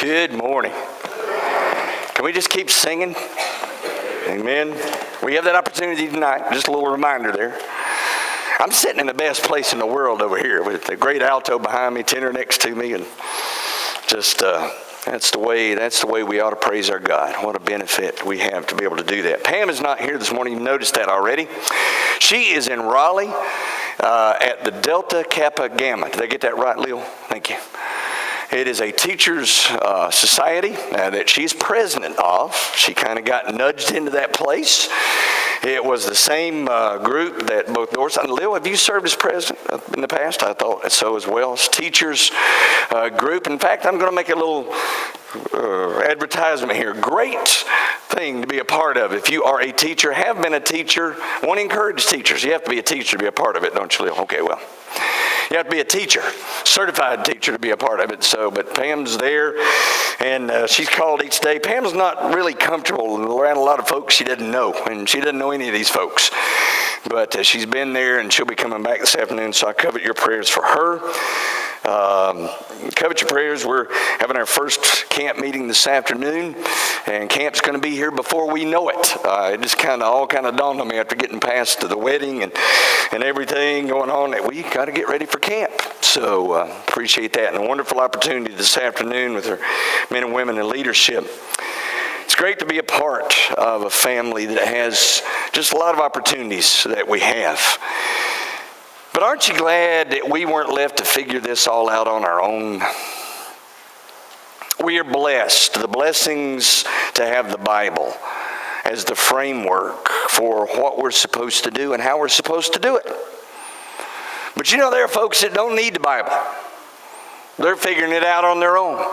Good morning. Can we just keep singing? Amen. We have that opportunity tonight. Just a little reminder there. I'm sitting in the best place in the world over here with the great alto behind me, tenor next to me, and just that's the way we ought to praise our God. What a benefit we have to be able to do that. Pam is not here this morning. You noticed that already. She is in Raleigh at the Delta Kappa Gamma. Did I get that right, Lil? Thank you. It is a teachers' society that she's president of. She kind of got nudged into that place. It was the same group that both Doris and Lil, have you served as president in the past? I thought so as well. It's teachers group. In fact, I'm going to make a little advertisement here. Great thing to be a part of. If you are a teacher, have been a teacher, want to encourage teachers. You have to be a teacher to be a part of it, don't you, Lil? Okay, well. You have to be a teacher, certified teacher to be a part of it. But Pam's there, and she's called each day. Pam's not really comfortable around a lot of folks she doesn't know, and she doesn't know any of these folks. But she's been there, and she'll be coming back this afternoon, so I covet your prayers for her. Covet your prayers. We're having our first camp meeting this afternoon, and camp's going to be here before we know it. It just all dawned on me after getting past the wedding and everything going on that we got to get ready for camp. So appreciate that, and a wonderful opportunity this afternoon with our men and women in leadership. It's great to be a part of a family that has just a lot of opportunities that we have. But aren't you glad that we weren't left to figure this all out on our own? We are blessed, the blessings to have the Bible as the framework for what we're supposed to do and how we're supposed to do it. But you know, there are folks that don't need the Bible. They're figuring it out on their own.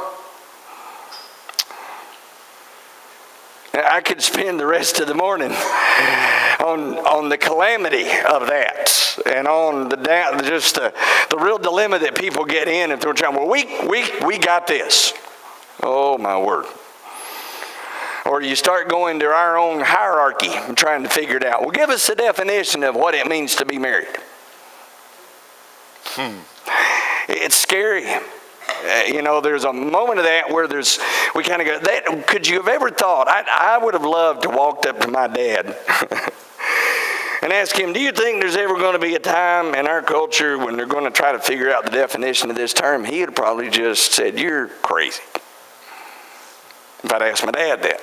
I could spend the rest of the morning on the calamity of that, and on the real dilemma that people get in if they're trying. Well, we got this. Oh my word! Or you start going to our own hierarchy and trying to figure it out. Well, give us a definition of what it means to be married. It's scary. There's a moment of that where we kind of go, could you have ever thought, I would have loved to walked up to my dad and ask him, do you think there's ever going to be a time in our culture when they're going to try to figure out the definition of this term? He would have probably just said, you're crazy. If I'd asked my dad that.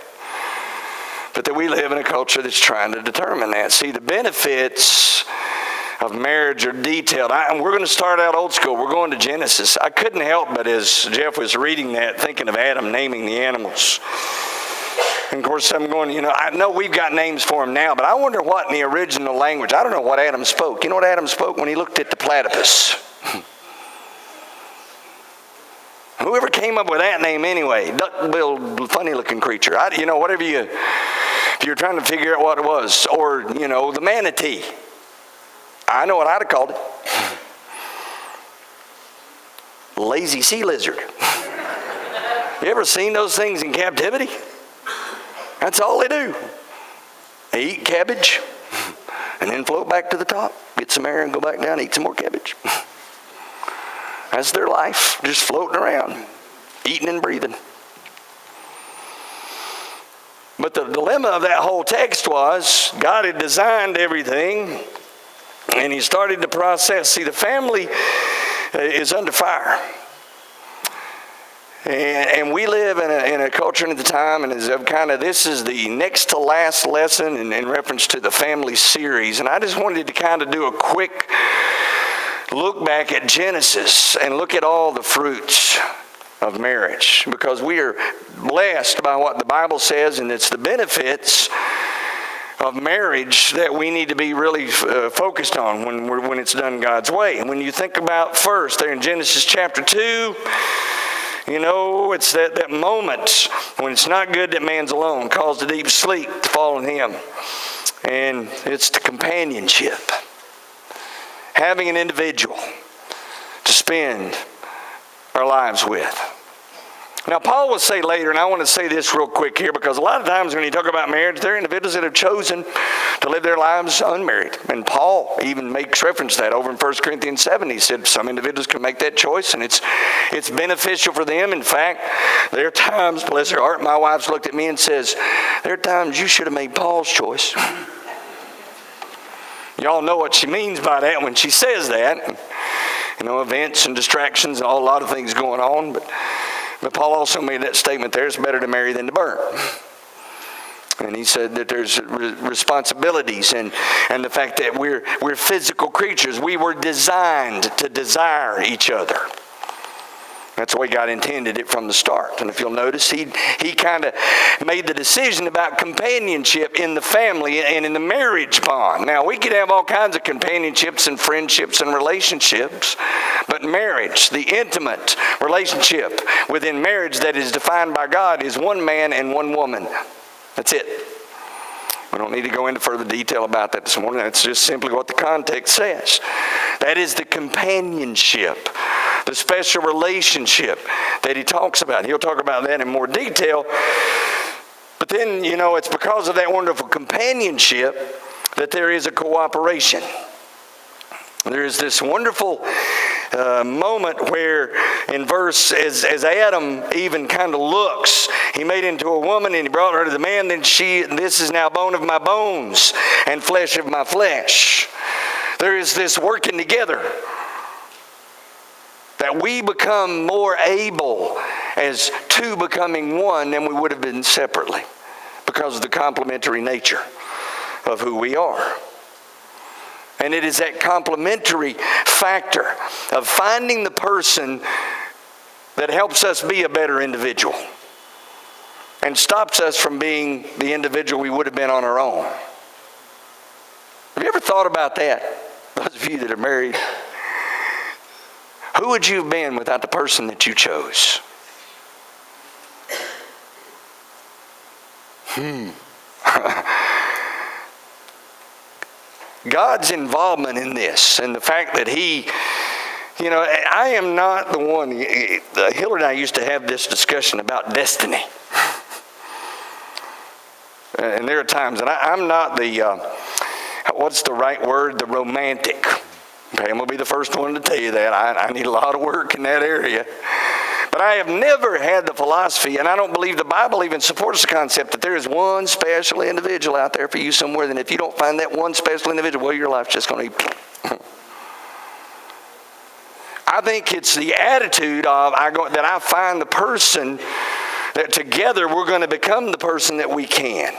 But that we live in a culture that's trying to determine that. See, the benefits of marriage are detailed. We're going to start out old school. We're going to Genesis. I couldn't help but, as Jeff was reading that, thinking of Adam naming the animals. And of course, I'm going, I know we've got names for them now, but I wonder what in the original language, I don't know what Adam spoke. You know what Adam spoke when he looked at the platypus? Whoever came up with that name anyway, duck-billed, funny-looking creature. Whatever if you're trying to figure out what it was. Or, the manatee. I know what I'd have called it. Lazy sea lizard. You ever seen those things in captivity? That's all they do. They eat cabbage and then float back to the top, get some air and go back down, eat some more cabbage. That's their life, just floating around, eating and breathing. But the dilemma of that whole text was God had designed everything, and he started the process. See, the family is under fire. And we live in a culture at the time, and this is the next to last lesson in reference to the family series. And I just wanted to kind of do a quick look back at Genesis and look at all the fruits of marriage. Because we are blessed by what the Bible says, and it's the benefits of marriage that we need to be really focused on when it's done God's way. And when you think about first there in Genesis chapter 2, it's that moment when it's not good that man's alone, caused a deep sleep to fall on him. And it's the companionship. Having an individual to spend our lives with. Now, Paul will say later, and I want to say this real quick here, because a lot of times when you talk about marriage, there are individuals that have chosen to live their lives unmarried. And Paul even makes reference to that over in 1 Corinthians 7. He said some individuals can make that choice, and it's beneficial for them. In fact, there are times, bless her heart, my wife's looked at me and says, there are times you should have made Paul's choice. Y'all know what she means by that when she says that. Events and distractions and a lot of things going on, but Paul also made that statement there, it's better to marry than to burn. And he said that there's responsibilities and the fact that we're physical creatures. We were designed to desire each other. That's the way God intended it from the start. And if you'll notice, he kind of made the decision about companionship in the family and in the marriage bond. Now, we could have all kinds of companionships and friendships and relationships, but marriage, the intimate relationship within marriage that is defined by God, is one man and one woman. That's it. We don't need to go into further detail about that this morning. That's just simply what the context says. That is the companionship, the special relationship that he talks about. He'll talk about that in more detail. But then, it's because of that wonderful companionship that there is a cooperation. There is this wonderful moment where in verse, as Adam even kind of looks, he made into a woman and he brought her to the man, then this is now bone of my bones and flesh of my flesh. There is this working together that we become more able as two becoming one than we would have been separately because of the complementary nature of who we are. And it is that complementary factor of finding the person that helps us be a better individual and stops us from being the individual we would have been on our own. Have you ever thought about that? Those of you that are married, who would you have been without the person that you chose? God's involvement in this and the fact that he, I am not the one. Hillary and I used to have this discussion about destiny. And there are times, and I'm not the, what's the right word? The romantic. Okay, I'm going to be the first one to tell you that. I need a lot of work in that area. But I have never had the philosophy, and I don't believe the Bible even supports the concept that there is one special individual out there for you somewhere, and if you don't find that one special individual, well, your life's just going to be... I think it's the attitude of that I find the person that together we're going to become the person that we can.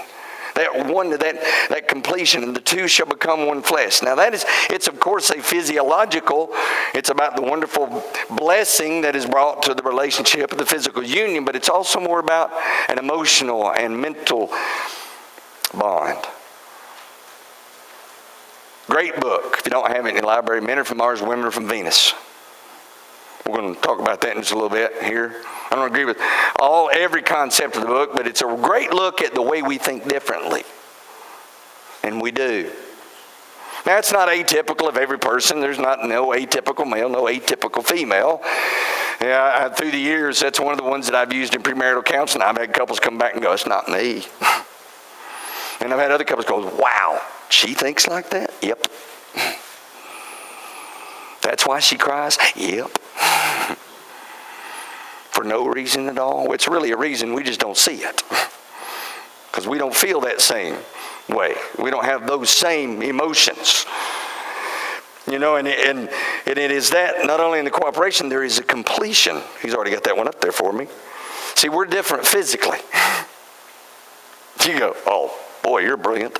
That completion, and the two shall become one flesh. Now it's of course a physiological, it's about the wonderful blessing that is brought to the relationship of the physical union, but it's also more about an emotional and mental bond. Great book. If you don't have it in your library, Men Are From Mars, Women Are From Venus. We're going to talk about that in just a little bit here. I don't agree with every concept of the book, but it's a great look at the way we think differently. And we do. Now, it's not atypical of every person. There's no atypical male, no atypical female. Yeah, through the years, that's one of the ones that I've used in premarital counseling. I've had couples come back and go, it's not me. And I've had other couples go, wow, she thinks like that? Yep. That's why she cries? Yep. For no reason at all. It's really a reason, we just don't see it. Because we don't feel that same way. We don't have those same emotions. And it is that, not only in the cooperation, there is a completion. He's already got that one up there for me. See, we're different physically. You go, oh, boy, you're brilliant.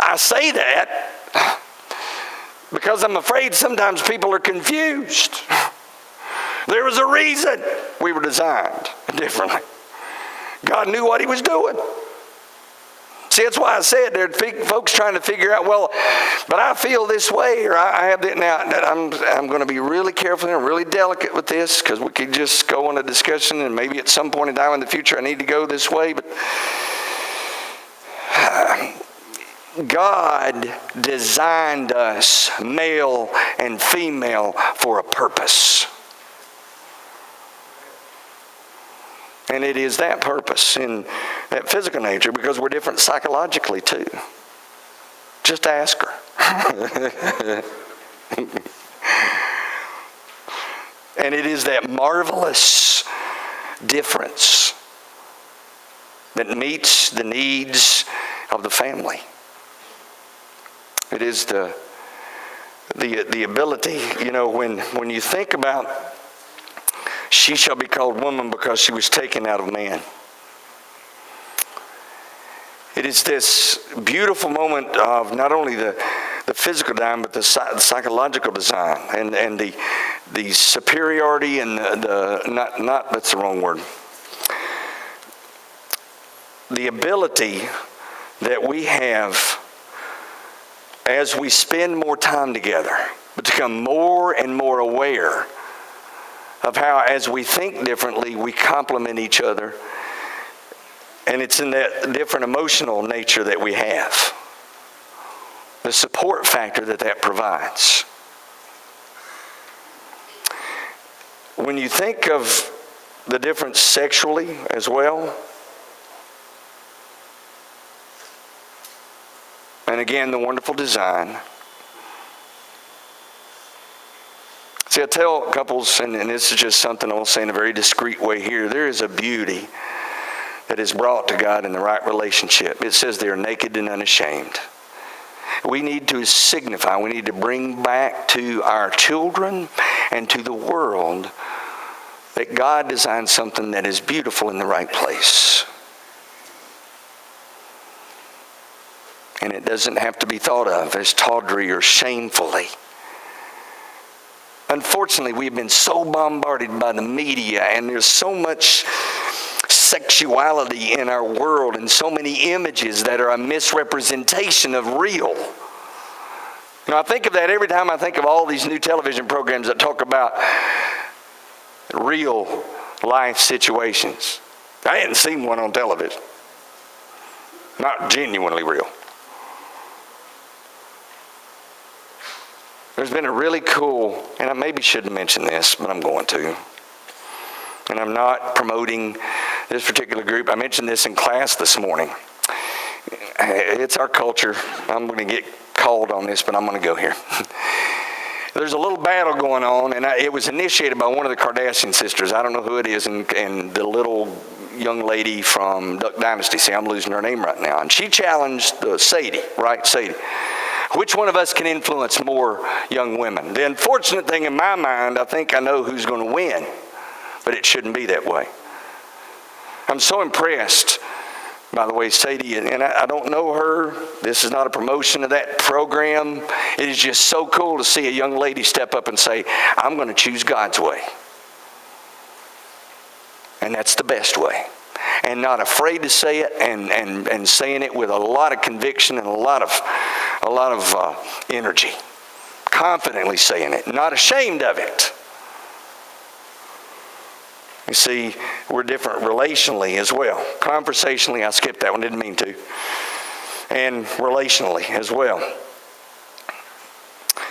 I say that because I'm afraid sometimes people are confused. There was a reason we were designed differently. God knew what he was doing. See, that's why I said there are folks trying to figure out, well, but I feel this way, or I have that. Now, I'm going to be really careful and really delicate with this, because we could just go on a discussion, and maybe at some point in time in the future I need to go this way, but God designed us, male and female, for a purpose. And it is that purpose in that physical nature, because we're different psychologically too. Just ask her. And it is that marvelous difference that meets the needs of the family. It is the ability, when you think about, she shall be called woman because she was taken out of man. It is this beautiful moment of not only the physical design, but the psychological design, and the superiority and not that's the wrong word. The ability that we have as we spend more time together, but to become more and more aware of how, as we think differently, we complement each other. And it's in that different emotional nature that we have. The support factor that provides. When you think of the difference sexually as well, and again, the wonderful design. See, I tell couples, and this is just something I'll say in a very discreet way here, there is a beauty that is brought to God in the right relationship. It says they are naked and unashamed. We need to signify, we need to bring back to our children and to the world that God designed something that is beautiful in the right place. And it doesn't have to be thought of as tawdry or shamefully. Unfortunately, we've been so bombarded by the media, and there's so much sexuality in our world and so many images that are a misrepresentation of real. I think of that every time I think of all these new television programs that talk about real life situations. I hadn't seen one on television. Not genuinely real. There's been a really cool, and I maybe shouldn't mention this, but I'm going to. And I'm not promoting this particular group. I mentioned this in class this morning. It's our culture. I'm going to get called on this, but I'm going to go here. There's a little battle going on, and it was initiated by one of the Kardashian sisters. I don't know who it is, and the little young lady from Duck Dynasty. See, I'm losing her name right now. And she challenged Sadie, right? Sadie. Which one of us can influence more young women? The unfortunate thing in my mind, I think I know who's going to win, but it shouldn't be that way. I'm so impressed by the way Sadie, and I don't know her. This is not a promotion of that program. It is just so cool to see a young lady step up and say, I'm going to choose God's way. And that's the best way. And not afraid to say it, and saying it with a lot of conviction and a lot of energy. Confidently saying it, not ashamed of it. You see, we're different relationally as well. Conversationally, I skipped that one, didn't mean to. And relationally as well.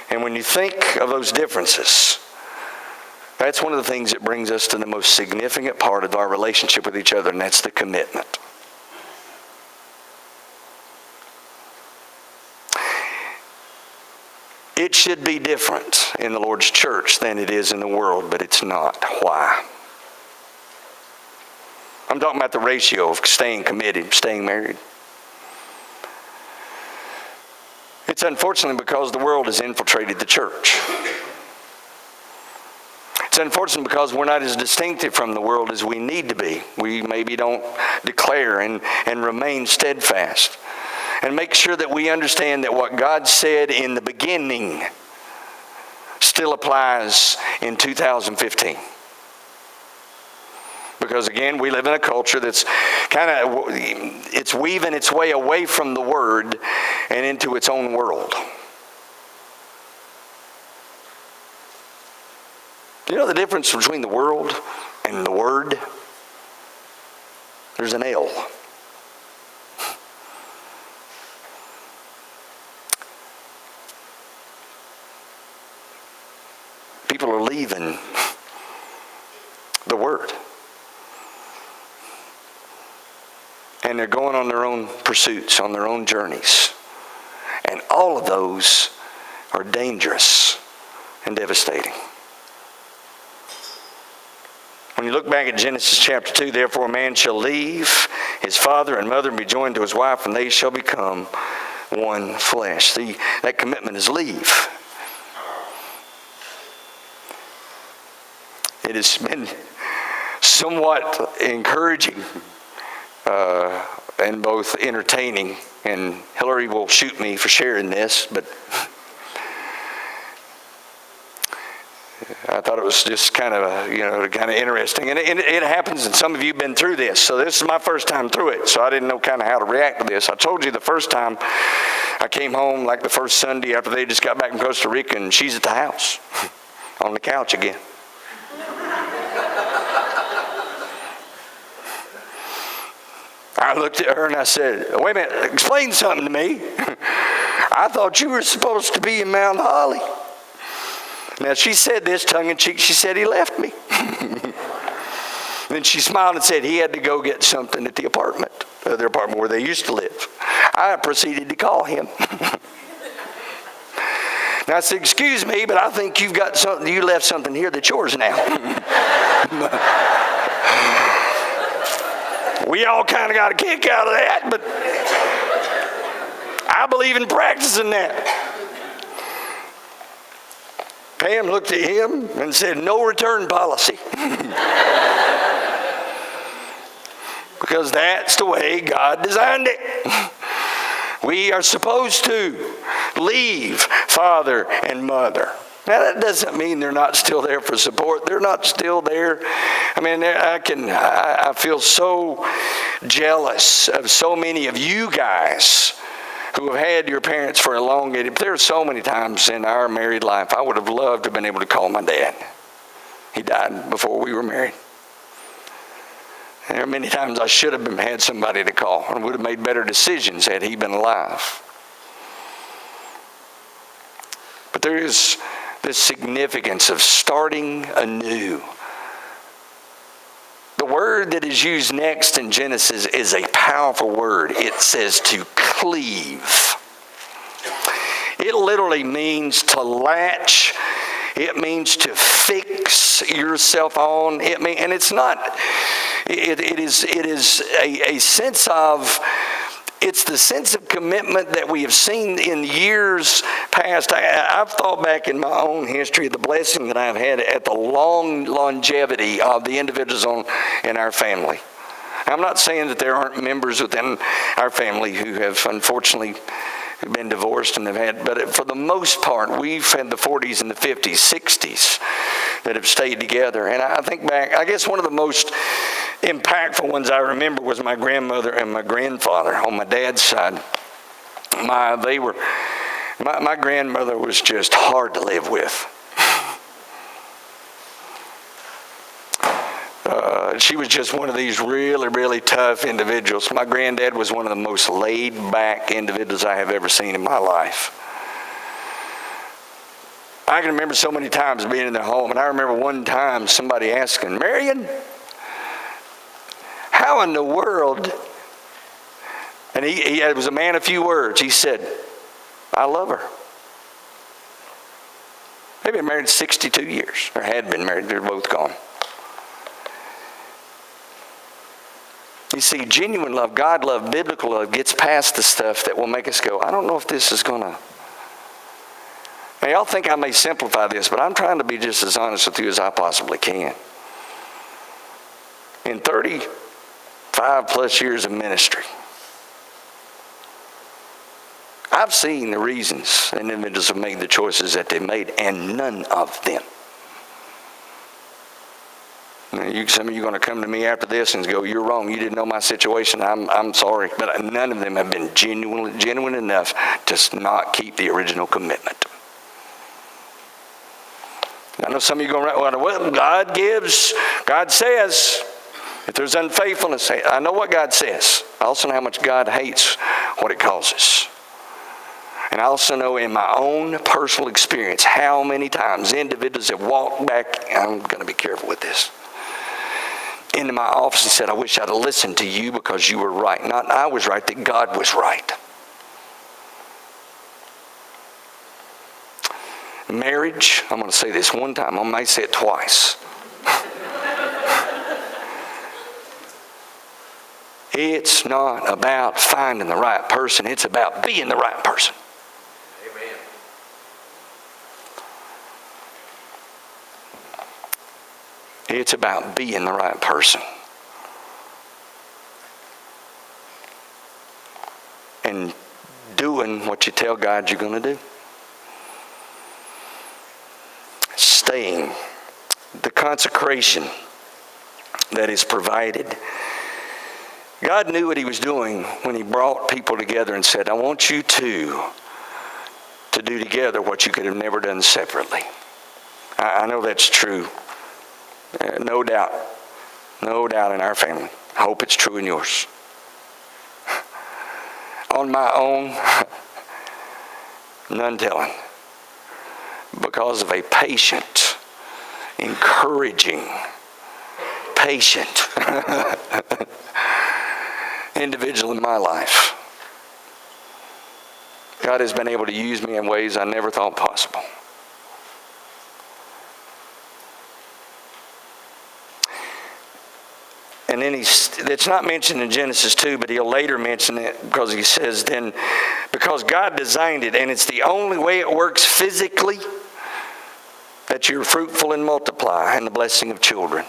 And when you think of those differences, that's one of the things that brings us to the most significant part of our relationship with each other, and that's the commitment. It should be different in the Lord's church than it is in the world, but it's not. Why? I'm talking about the ratio of staying committed, staying married. It's unfortunately because the world has infiltrated the church. It's unfortunate because we're not as distinctive from the world as we need to be. We maybe don't declare and remain steadfast. And make sure that we understand that what God said in the beginning still applies in 2015. Because again, we live in a culture that's it's weaving its way away from the Word and into its own world. Do you know the difference between the world and the Word? There's an L. People are leaving the Word. and they're going on their own pursuits, on their own journeys. And all of those are dangerous and devastating. When you look back at Genesis chapter 2, therefore a man shall leave his father and mother and be joined to his wife, and they shall become one flesh. See, that commitment is leave. It has been somewhat encouraging and both entertaining, and Hillary will shoot me for sharing this, but I thought it was just kind of interesting. And it happens, and some of you have been through this. So this is my first time through it, so I didn't know kind of how to react to this. I told you the first time I came home, like the first Sunday after they just got back from Costa Rica, and she's at the house on the couch again. I looked at her and I said, wait a minute, explain something to me. I thought you were supposed to be in Mount Holly. Now, she said this tongue-in-cheek. She said he left me. Then she smiled and said he had to go get something at their apartment where they used to live. I proceeded to call him. Now, I said, excuse me, but I think you left something here that's yours now. We all kind of got a kick out of that, but I believe in practicing that. Pam looked at him and said, no return policy. Because that's the way God designed it. We are supposed to leave father and mother. Now, that doesn't mean they're not still there for support. They're not still there. I mean, I feel so jealous of so many of you guys who have had your parents for a long time. There are so many times in our married life I would have loved to have been able to call my dad. He died before we were married. And there are many times I should have had somebody to call and would have made better decisions had he been alive. But there is this significance of starting anew. The word that is used next in Genesis is a powerful word. It says to cleave. It literally means to latch. It means to fix yourself on. And it's not. It is a sense of. It's the sense of commitment that we have seen in years past. I've thought back in my own history, the blessing that I've had at the long longevity of the individuals in our family. I'm not saying that there aren't members within our family who have unfortunately been divorced and have had, but for the most part, we've had the 40s and the 50s, 60s that have stayed together. And I think back, I guess one of the most impactful ones I remember was my grandmother and my grandfather on my dad's side. My grandmother was just hard to live with. She was just one of these really, really tough individuals. My granddad was one of the most laid-back individuals I have ever seen in my life. I can remember so many times being in their home, and I remember one time somebody asking, Marion, how in the world, and he was a man of few words, he said, I love her. They've been married 62 years, or had been married, they're both gone. You see, genuine love, God love, biblical love gets past the stuff that will make us go, I don't know if this is going to. Now, y'all think I may simplify this, but I'm trying to be just as honest with you as I possibly can. In 35 plus years of ministry, I've seen the reasons individuals have made the choices that they made, and none of them. Some of you are going to come to me after this and go, you're wrong. You didn't know my situation. I'm sorry. But none of them have been genuine enough to not keep the original commitment. I know some of you are going, well, God gives, God says. If there's unfaithfulness, I know what God says. I also know how much God hates what it causes. And I also know in my own personal experience how many times individuals have walked back. I'm going to be careful with this. into my office and said, I wish I'd have listened to you because you were right. Not I was right, that God was right. Marriage, I'm going to say this one time. I might say it twice. It's not about finding the right person. It's about being the right person. Amen. It's about being the right person. And doing what you tell God you're going to do. Staying. The consecration that is provided. God knew what he was doing when he brought people together and said, I want you to do together what you could have never done separately. I know that's true. No doubt. No doubt in our family. I hope it's true in yours. On my own, none telling. Because of a patient, encouraging, patient individual in my life, God has been able to use me in ways I never thought possible. And then it's not mentioned in Genesis 2, but he'll later mention it because he says then, because God designed it, and it's the only way it works physically, that you're fruitful and multiply, and the blessing of children.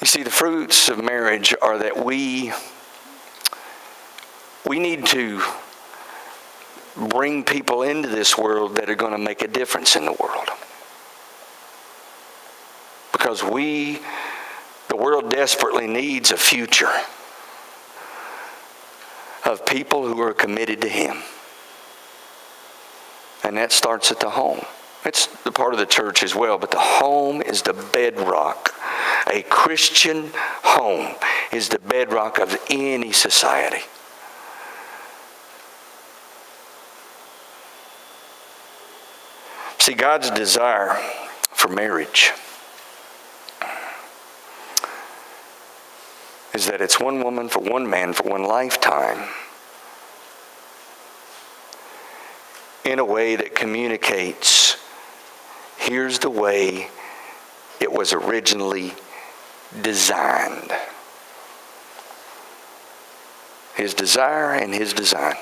You see, the fruits of marriage are that we need to bring people into this world that are going to make a difference in the world. Because the world desperately needs a future of people who are committed to him. And that starts at the home. It's the part of the church as well, but the home is the bedrock. A Christian home is the bedrock of any society. See, God's desire for marriage is that it's one woman for one man for one lifetime, in a way that communicates, here's the way it was originally designed. His desire and his design.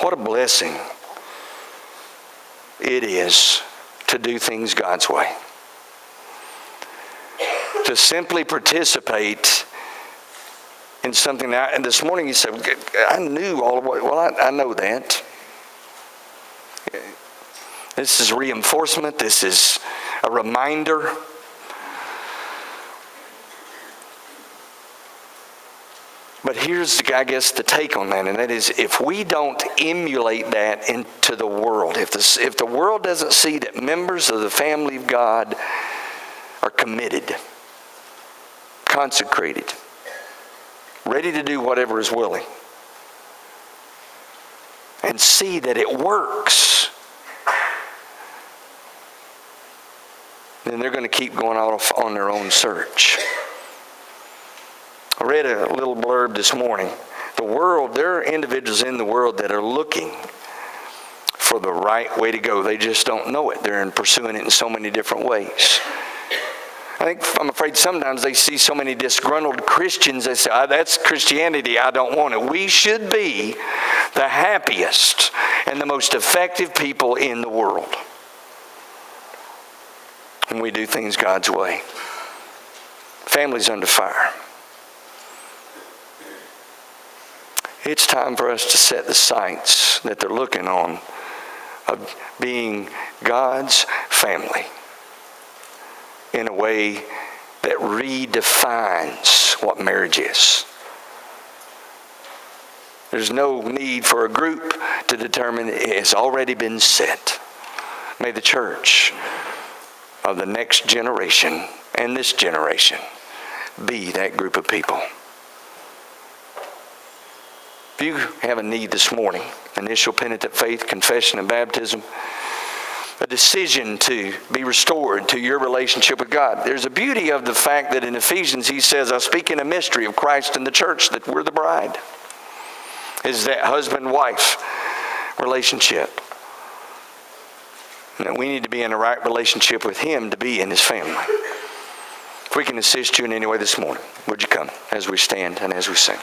What a blessing it is to do things God's way. To simply participate in something. And this morning you said, I knew all of what. Well, I know that. This is reinforcement. This is a reminder. But here's, I guess, the take on that, and that is, if we don't emulate that into the world, if the world doesn't see that members of the family of God are committed, consecrated, ready to do whatever is willing, and see that it works, then they're going to keep going off on their own search. I read a little blurb this morning. The world, there are individuals in the world that are looking for the right way to go. They just don't know it. They're pursuing it in so many different ways. I'm afraid sometimes they see so many disgruntled Christians, they say, that's Christianity, I don't want it. We should be the happiest and the most effective people in the world when we do things God's way. Families under fire. It's time for us to set the sights that they're looking on of being God's family in a way that redefines what marriage is. There's no need for a group to determine it. It's already been set. May the church of the next generation and this generation be that group of people. If you have a need this morning, initial penitent faith, confession, and baptism, a decision to be restored to your relationship with God. There's a beauty of the fact that in Ephesians he says, I speak in a mystery of Christ and the church, that we're the bride. Is that husband-wife relationship. And we need to be in the right relationship with him to be in his family. If we can assist you in any way this morning, would you come as we stand and as we sing?